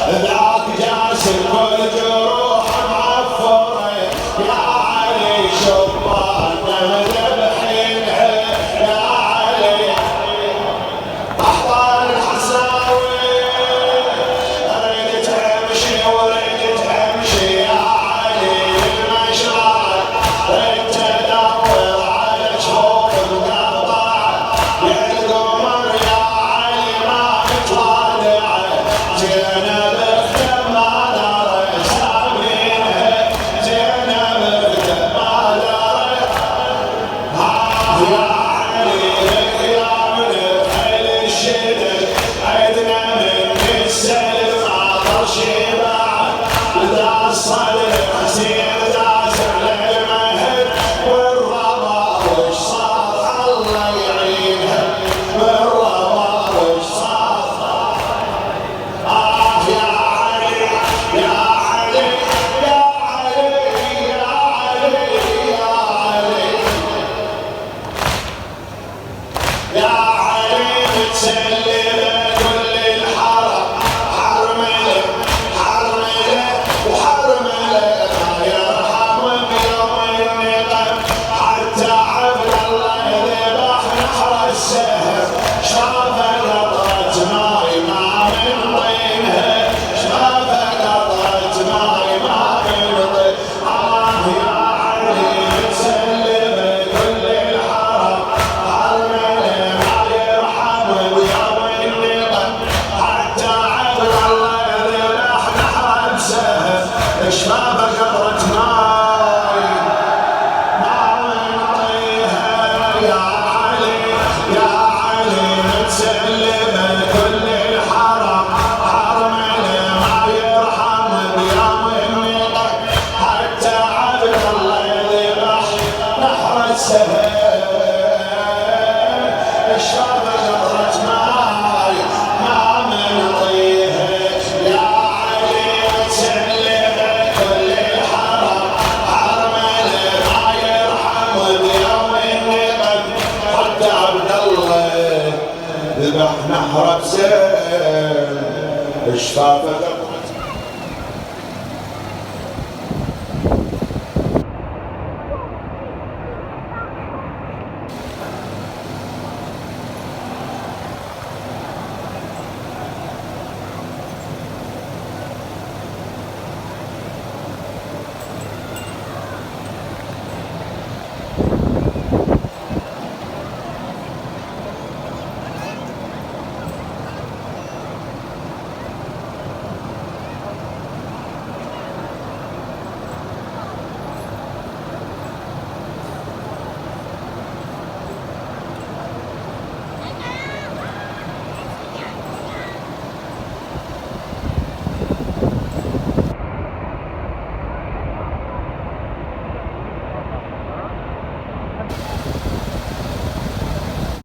ذاك جاسم والجروح معفرة يا علي شباننا ذبحين يا علي أحضان الحساوي أريد تمشي وأريد تمشي يا علي المشرع ريد تدور على شوق مقطع يا القمر يا علي ما متوادع جينا بختم ما دار سامينه جينا بختم ما دار يا علي لك يا من خيل الشدد عدنا من السلم عطر شبع ذا الصدر حسين داس على المهد والرضا وش صار الله يعينها والرضا وش صار يا علي يا علي يا علي يا علي يا علي يا علي متسلمة كل الحرم حرملة حرملة وحرملة ما يرحم بيوم النقم حتى عبد الله ذبح نحر السهم شاف قطرة ماي ما من طينها شاف قطرة ماي ما من طينها يا علي متسلمة كل الحرم حرملة ما يرحم بيوم النقم حتى عبد الله ذبح نحر السهم شاف قطرة ماي ما من طيها يا علي يا علي متسلمة كل الحرم حرملة ما يرحم بيوم النقم حتى عبد الله ذبح نحر السهم شاف قطرة ماي ما من طيها يا علي متسلمة كل الحرم حرملة ما يرحم بيوم النقم حتى عبد الله ذبح نحر بسهم شفافه